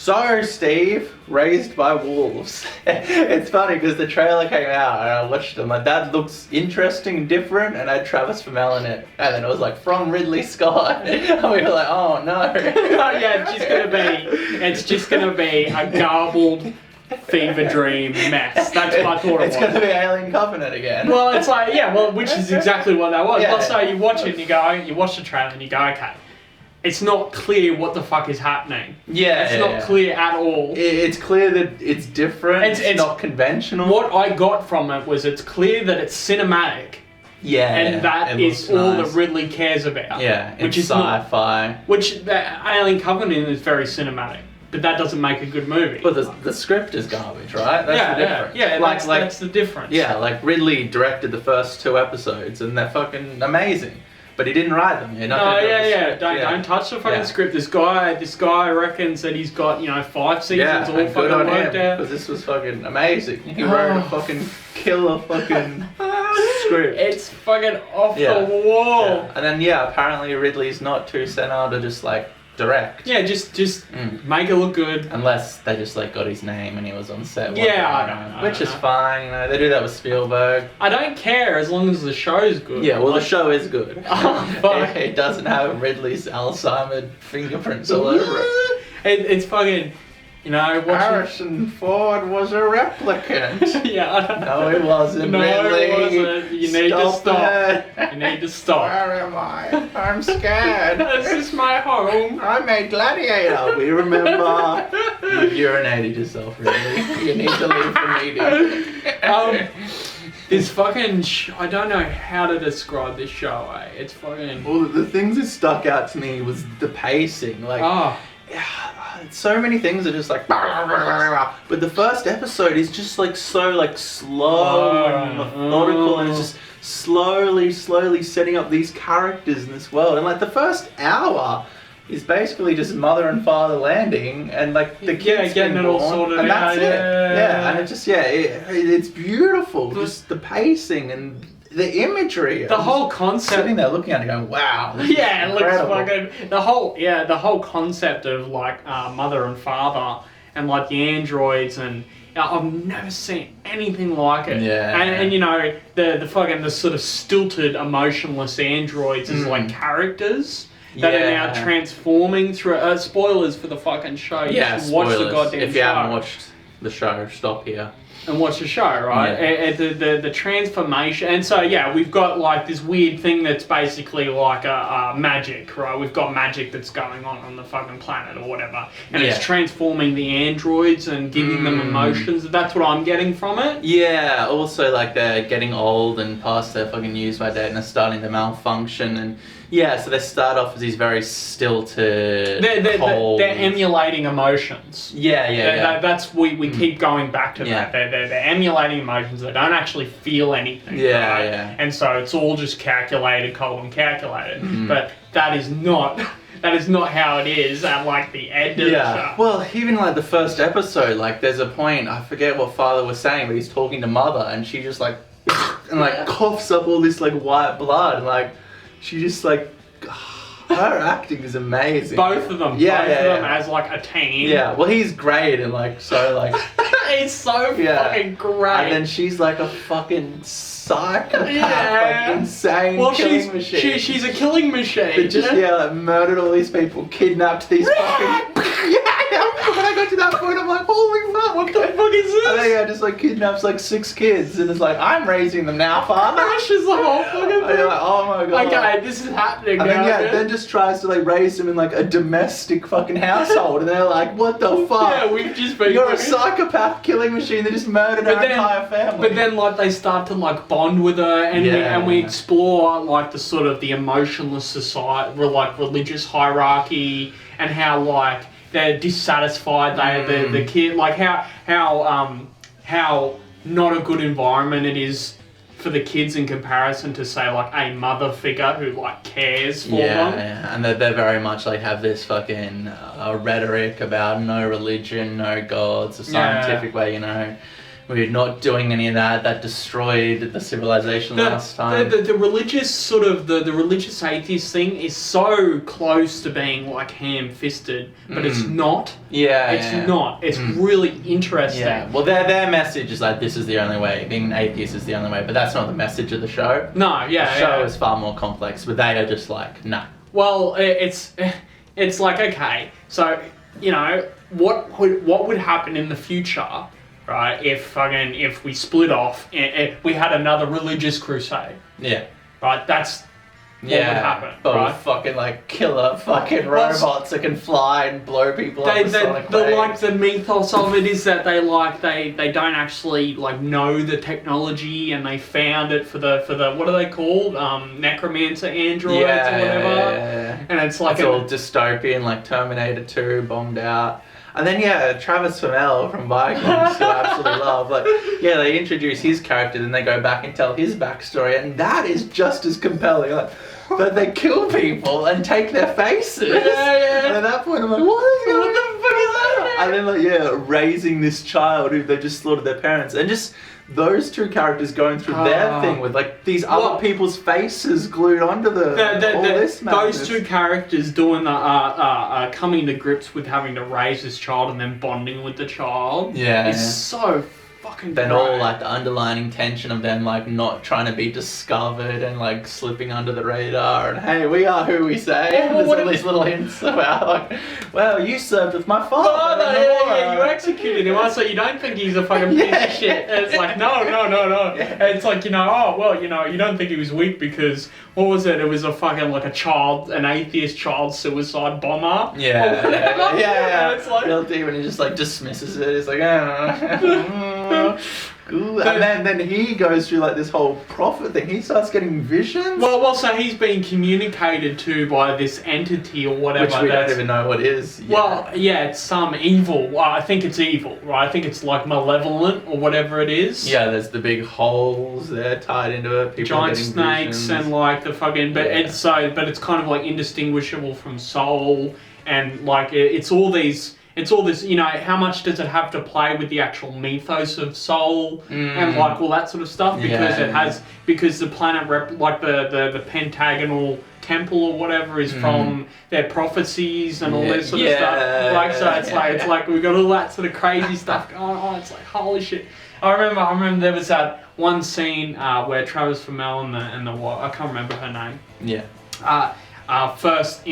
So, Steve, Raised by Wolves. It's funny because the trailer came out and I watched it. My dad looks interesting and different, and I had Travis Fimmel in it. And then it was like, from Ridley Scott. And we were like, oh no. Oh yeah, it's just gonna be a garbled fever dream mess. That's what I thought it was. It's gonna be Alien Covenant again. Well, it's like, yeah, well, which is exactly what that was. Yeah. But so you watch it and you watch the trailer and you go, okay, it's not clear what the fuck is happening. Yeah, it's not clear at all. It's clear that it's different. It's not conventional. What I got from it was it's clear that it's cinematic. Yeah, and that is all that Ridley cares about. Yeah, which is sci-fi. Which the Alien Covenant is very cinematic, but that doesn't make a good movie. But the script is garbage, right? That's the difference. Yeah, that's the difference. Yeah, like Ridley directed the first 2 episodes, and they're fucking amazing. But he didn't write them. Don't touch the fucking script. This guy reckons that he's got 5 seasons all fucking worked out. Because this was fucking amazing. He wrote a fucking killer fucking script. It's fucking off the wall. Yeah. And then apparently Ridley's not too senile to just like direct. Yeah, just make it look good. Unless they just like got his name and he was on set. I don't know. Which is fine. They do that with Spielberg. I don't care as long as the show's good. Yeah, well, the show is good. But it doesn't have Ridley's Alzheimer's fingerprints all over it. It's fucking, Harrison Ford was a replicant. Yeah, I don't know. No, he wasn't. No, Ridley. He wasn't. You need to stop. You need to stop. Where am I? I'm scared. This is my home. I made Gladiator. We remember. You've urinated yourself, really. You need to leave the meeting. This fucking I don't know how to describe this show. It's fucking. Well, the things that stuck out to me was the pacing. Like, so many things are just like, but the first episode is just like so like slow and methodical, and it's just slowly setting up these characters in this world. And like the first hour is basically just mother and father landing, and like the kids getting it all sorted and out. that's it. Yeah, and it just it's beautiful. Just the pacing and the imagery. The whole concept. Sitting there looking at it going, wow. Yeah, it looks fucking. The whole concept of like mother and father and like the androids, and I've never seen anything like it. Yeah. And the sort of stilted, emotionless androids as like characters that are now transforming through. Spoilers for the fucking show. You should watch the goddamn show. If you haven't watched the show, stop here. And watch the show, right? Yeah. The transformation, and so we've got like this weird thing that's basically like a magic, right? We've got magic that's going on the fucking planet or whatever, and it's transforming the androids and giving them emotions. That's what I'm getting from it. Yeah. Also, like they're getting old and past their fucking use-by date, and they're starting to malfunction, and so they start off as these very stilted, cold. They're emulating emotions. That's we keep going back to that. They're emulating emotions. They don't actually feel anything. And so it's all just calculated, cold and calculated. But that is not how it is at like the end of the show. Well, even like the first episode, like there's a point, I forget what father was saying, but he's talking to mother, and she just like and like coughs up all this like white blood, and like she just like her acting is amazing. Both of them. Both of them as like a teen. Yeah, well he's great and like so like he's so fucking great. And then she's like a fucking psychopath, like insane killing machine. She's a killing machine. That just like murdered all these people, kidnapped these fucking when I got to that point, I'm like, holy fuck, what the fuck is this? And then just like kidnaps like 6 kids, and it's like, I'm raising them now, father. Crashes the whole fucking thing. And you're like, oh my god. Okay, this is happening and now. Then just tries to like raise them in like a domestic fucking household, and they're like, what the fuck? Yeah, we've just been. You're a psychopath killing machine that just murdered our entire family. But then like they start to like bond with her, and we explore like the sort of the emotionless society, like religious hierarchy, and how like they're dissatisfied. The kid, like how not a good environment it is for the kids in comparison to say like a mother figure who like cares for them. Yeah, and they're very much like have this fucking rhetoric about no religion, no gods, a scientific way, we're not doing any of that. That destroyed the civilization last time. The religious sort of the religious atheist thing is so close to being like ham-fisted, but it's not. Yeah, it's not. It's really interesting. Yeah. Well, their message is like, this is the only way. Being an atheist is the only way, but that's not the message of the show. No, yeah. The show is far more complex, but they are just like, nah. Well, it's like, okay, so you know what would happen in the future, right? If we split off and we had another religious crusade. Yeah. Right. That's what would happen. But right? with fucking like killer fucking robots that can fly and blow people up with sonic waves. Like the mythos of it is that they don't actually like know the technology, and they found it for the what are they called, necromancer androids or whatever. Yeah. And it's like all dystopian, like Terminator 2 bombed out. And then Travis Fimmel from Vikings, who I absolutely love. Like, they introduce his character, then they go back and tell his backstory, and that is just as compelling. Like, that they kill people and take their faces. Yeah. And at that point, I'm like, what the fuck is that? And then raising this child who they just slaughtered their parents, and just those two characters going through their thing with like these other people's faces glued onto this madness. Those two characters doing the coming to grips with having to raise this child and then bonding with the child is so fucking then great. All like the underlining tension of them like not trying to be discovered and like slipping under the radar, and hey, we are who we say. There's all these little hints about like, well, you served with my father. You executed him, so you don't think he's a fucking piece of shit. And it's like, no. And it's like, you don't think he was weak because, what was it? It was a fucking like an atheist child suicide bomber. Yeah. It's like real deep, and he just like dismisses it. It's like, and then he goes through like this whole prophet thing. He starts getting visions. Well, so he's being communicated to by this entity or whatever. Which we don't even know what is. Well, it's some evil. Well, I think it's evil, right? I think it's like malevolent or whatever it is. Yeah, there's the big holes there tied into it. People giant snakes visions. And like the fucking. But it's kind of like indistinguishable from soul, and like it's all this, how much does it have to play with the actual mythos of soul and like all that sort of stuff, because because the planet the pentagonal temple or whatever is from their prophecies and all this sort of stuff. Like, so it's like we've got all that sort of crazy stuff going on. It's like, holy shit. I remember there was that one scene where Travis Fimmel and the I can't remember her name. Yeah. First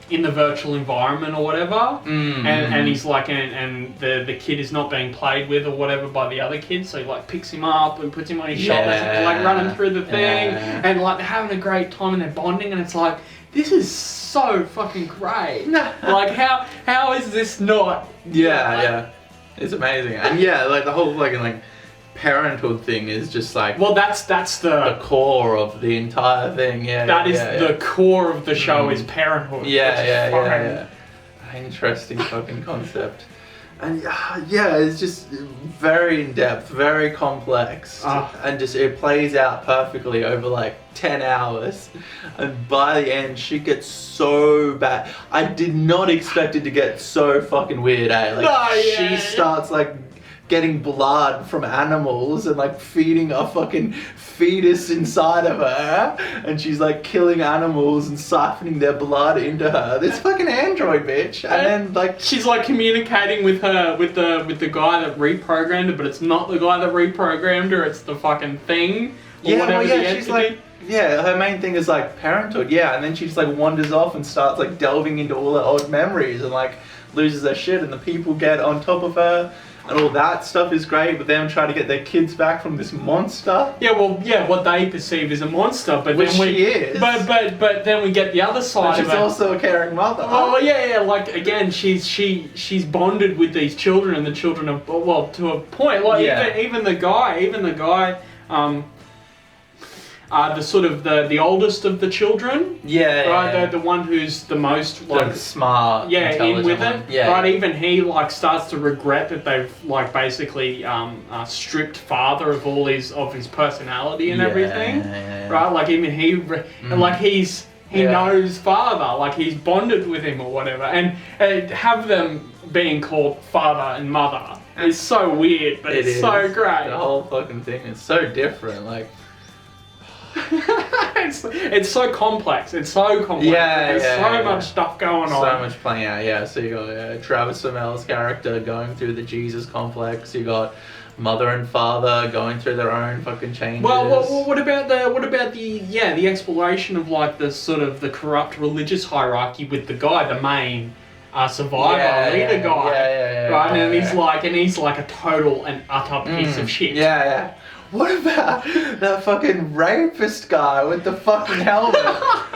in the virtual environment or whatever, and he's like, and the kid is not being played with or whatever by the other kid, so he like picks him up and puts him on his shoulders and like running through the thing, and like they're having a great time and they're bonding, and it's like, this is so fucking great. Like how is this not? It's amazing, and like the whole fucking like parenthood thing is just like, well, that's the core of the entire thing. That is the core of the show is parenthood. Interesting fucking concept. And it's just very in depth, very complex, and just it plays out perfectly over like 10 hours, and by the end shit gets so bad. I did not expect it to get so fucking weird, She starts like getting blood from animals and like feeding a fucking fetus inside of her, and she's like killing animals and siphoning their blood into her. This fucking android bitch, and then like she's like communicating with the guy that reprogrammed her, but it's not the guy that reprogrammed her. It's the fucking thing. She's like. Her main thing is like parenthood, and then she just like wanders off and starts like delving into all her old memories and like loses her shit, and the people get on top of her. And all that stuff is great, but them trying to get their kids back from this monster. What they perceive as a monster, but which she is. But then we get the other side of it. She's also a caring mother. Oh like again, she's bonded with these children, and the children are to a point. Like even the guy. The sort of the oldest of the children, the one who's the most like smart, in with one. it, right? Even he like starts to regret that they've like basically stripped father of all his personality and everything, right? Like even he, like he knows father, like he's bonded with him or whatever, and have them being called father and mother. It's so weird, but it's so great. The whole fucking thing is so different. Like, it's so complex. It's so complex. There's so much stuff going on. So much playing out. Yeah. So you got Travis Fimmell's character going through the Jesus complex. You got mother and father going through their own fucking changes. Well, what about the exploration of like the sort of the corrupt religious hierarchy with the guy, the main survivor leader guy, right? And he's like a total and utter piece of shit. Yeah. What about that fucking rapist guy with the fucking helmet?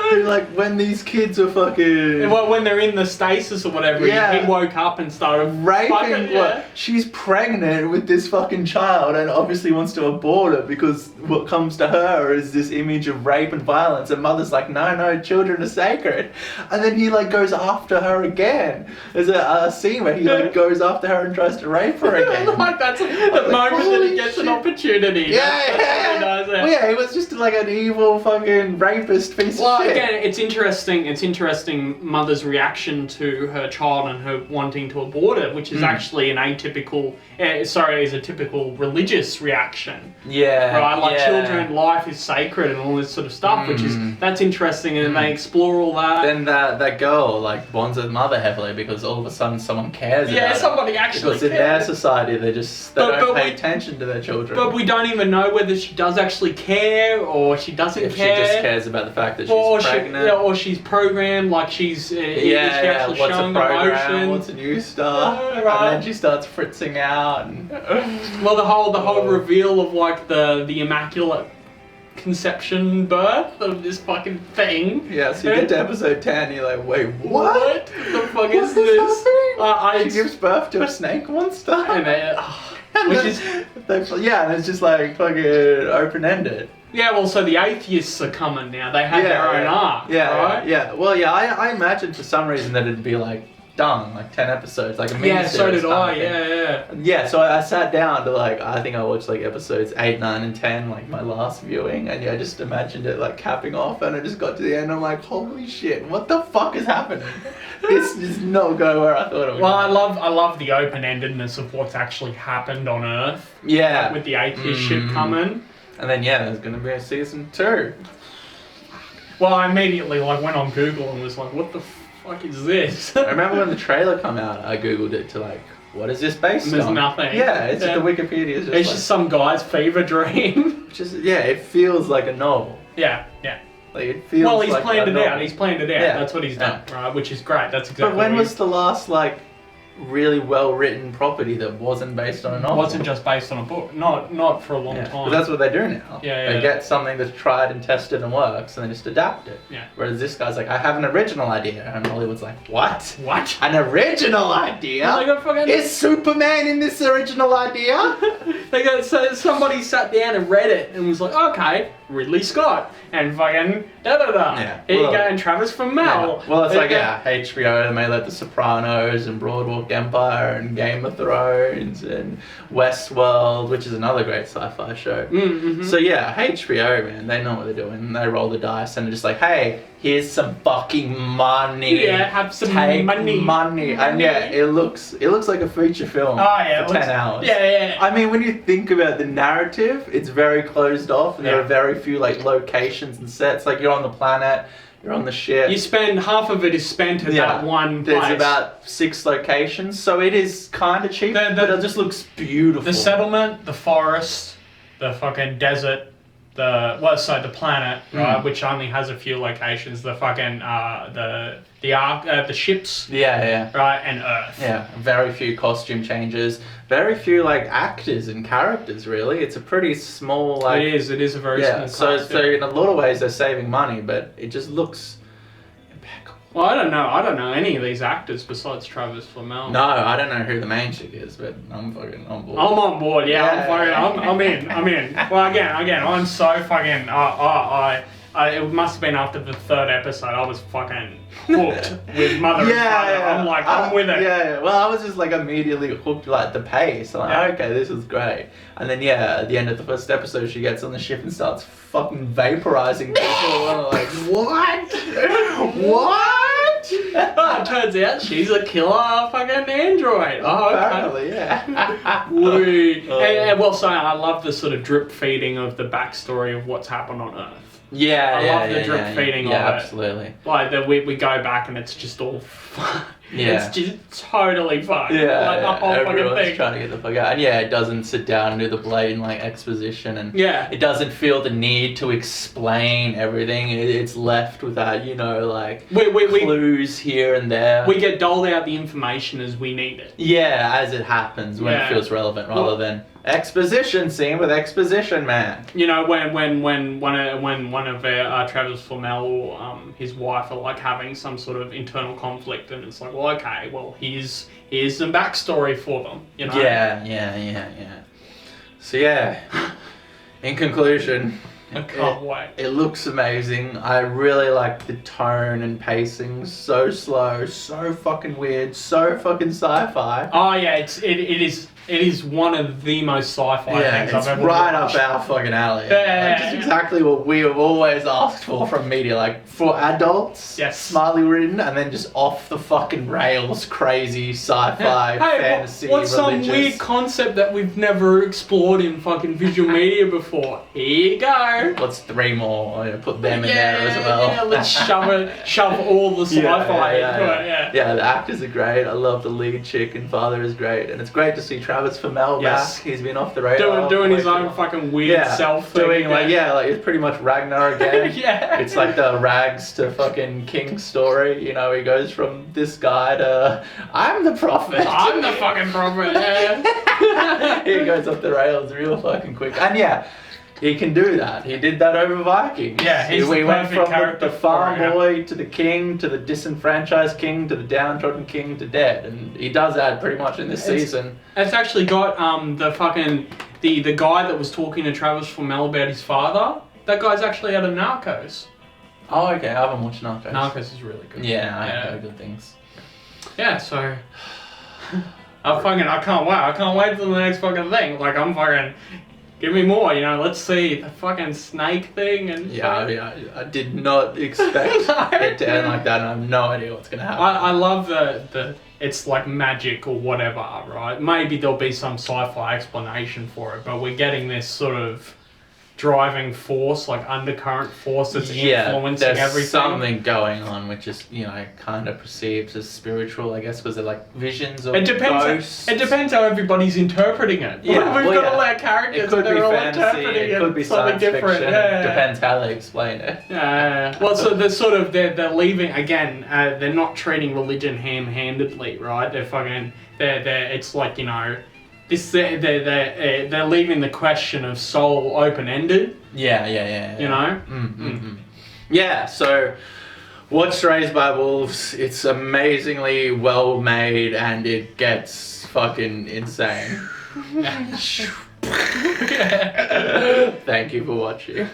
Who, like, when these kids were fucking... Well, when they're in the stasis or whatever, he woke up and started raping... She's pregnant with this fucking child and obviously wants to abort it because what comes to her is this image of rape and violence. And mother's like, no, children are sacred. And then he, like, goes after her again. There's a scene where he, like, goes after her and tries to rape her again. Like, that's the moment that he gets an opportunity. He was just like an evil fucking rapist piece of shit. Again, it's interesting mother's reaction to her child and her wanting to abort it, which is actually an atypical, is a typical religious reaction. Yeah. Right? Like children, life is sacred and all this sort of stuff, which is, that's interesting, and they explore all that. Then that girl, like, bonds with mother heavily because all of a sudden someone cares about her. Somebody actually Because in their society, they don't pay attention to their children. But we don't even know whether she does actually care or she doesn't care. She just cares about the fact that she's pregnant. Or she's programmed, like she's actually what's showing a program, emotion. What's a new star? And then she starts fritzing out. And well, the whole reveal of like the immaculate conception birth of this fucking thing. Yeah, so you get to episode 10 and you're like, wait, what? The fuck is this? She gives birth to a snake monster? And it's just like fucking open-ended. Yeah, well, so the atheists are coming now. They have their own arc, right? Yeah. Well, I imagine for some reason that it'd be like done, like 10 episodes, like a mini series. Yeah, so did I, Yeah, so I sat down to like, I think I watched like episodes 8, 9, and 10, like my last viewing, and I just imagined it like capping off, and I just got to the end, and I'm like, holy shit, what the fuck is happening? This does not go where I thought it would. Well, I love the open-endedness of what's actually happened on Earth. Yeah. Like with the atheist shit coming. And then there's gonna be a season 2. Well, I immediately like went on Google and was like, what the fuck is this? I remember when the trailer came out, I googled it to like, what is this based on? There's nothing. Yeah, it's the Wikipedia. It's just some guy's fever dream. It feels like a novel. Yeah. Like it feels. Well, he's planned it out. He's planned it out. Yeah. That's what he's done, right? Which is great. That's exactly. But when was the last like really well written property that wasn't based on a novel? Wasn't just based on a book. Not for a long time. But that's what they do now. They get something that's tried and tested and works, and they just adapt it. Yeah. Whereas this guy's like, I have an original idea, and Hollywood's like, what? What? An original idea? Is Superman in this original idea? So somebody sat down and read it and was like, okay, Ridley Scott and fucking Yeah. Here you go, and Travis Fimmell. Yeah. Well, it's like HBO. They made like The Sopranos and Broadwalk Empire and Game of Thrones and Westworld, which is another great sci-fi show. So HBO, man, they know what they're doing. They roll the dice and they're just like, hey, here's some fucking money. Yeah, have some money. And it looks like a feature film for 10 hours. Yeah. I mean, when you think about the narrative, it's very closed off, and there are very few like locations and sets. Like you're on the planet, you're on the ship. You spend half of it is spent at that one place. There's about 6 locations, so it is kind of cheap, but it just looks beautiful. The settlement, the forest, the fucking desert. The planet, right, which only has a few locations. The fucking the ark, the ships. Yeah. Right, and Earth. Yeah, very few costume changes. Very few like actors and characters. Really, it's a pretty small. Like, it is a very small. Cast, so in a lot of ways they're saving money, but it just looks impeccable. Well, I don't know any of these actors besides Travis Fimmell. No, I don't know who the main chick is, but I'm fucking on board. I'm on board, I'm in. Well, again, I'm so fucking, it must have been after the 3rd episode, I was fucking hooked with Mother and Father. I'm like, I'm with it. Yeah. Well, I was just like immediately hooked, like the pace. I'm like, okay, this is great. And then at the end of the 1st episode, she gets on the ship and starts fucking vaporizing people. And I'm like, what? Oh, it turns out she's a killer fucking android. Oh, okay. Apparently, yeah. Well, so I love the sort of drip feeding of the backstory of what's happened on Earth. Yeah, I love the drip feeding of it. Absolutely. Like that we go back and it's just all Yeah. It's just totally fun. Yeah, like the whole fucking everyone's thing. trying to get the fuck out. And yeah, it doesn't sit down and do the blatant like exposition, and yeah, it doesn't feel the need to explain everything. It's left with that, you know, like clues here and there. We get doled out the information as we need it. Yeah, as it happens when it feels relevant, rather than exposition scene with exposition man. You know, when one of Travis Flamel, his wife, are like having some sort of internal conflict, and it's like, well, okay, well, here's some backstory for them. You know? Yeah. So yeah, in conclusion, I can't wait. It looks amazing. I really like the tone and pacing. So slow, so fucking weird, so fucking sci-fi. Oh yeah, it is one of the most sci-fi things I've ever right watched. up our fucking alley. Just exactly what we have always asked for from media, like for adults, smartly written, and then just off the fucking rails, crazy sci-fi, fantasy, what's religious. some weird concept that we've never explored in fucking visual media before? Here you go. Let's 3 more. Put them in there as well. Yeah, let's shove all the sci-fi into it. Yeah, the actors are great. I love the lead chick, and father is great, and it's great to see Travis Flamel back. He's been off the radar. Doing his own fucking weird self thing. Doing it's pretty much Ragnar again. Yeah. It's like the rags to fucking king story. You know, he goes from this guy to I'm the prophet. I'm the fucking prophet. Yeah. He goes off the rails real fucking quick. And yeah, he can do that. He did that over Vikings. Yeah, we went from the farm boy to the king, to the disenfranchised king, to the downtrodden king, to dead. And he does that pretty much in this season. It's actually got the guy that was talking to Travis Flamel about his father. That guy's actually out of Narcos. Oh, okay. I haven't watched Narcos. Narcos is really good. Yeah, I heard good things. Yeah, so I can't wait. I can't wait for the next fucking thing. Like give me more, you know, let's see the fucking snake thing and I did not expect it to end like that, and I have no idea what's gonna happen. I love the it's like magic or whatever, right? Maybe there'll be some sci-fi explanation for it, but we're getting this sort of driving force, like undercurrent force that's influencing everything. There's something going on which is, you know, kind of perceived as spiritual, I guess, because they're like visions of ghosts. It depends how everybody's interpreting it. Yeah, We've got all our characters and they're all interpreting it could be something science different. fiction. It depends how they explain it. Yeah. Well, so they're sort of they're leaving again. They're not treating religion ham-handedly, right? It's like, you know. They're leaving the question of soul open-ended. Yeah. You know? Yeah, so watch Raised by Wolves. It's amazingly well made, and it gets fucking insane. Thank you for watching.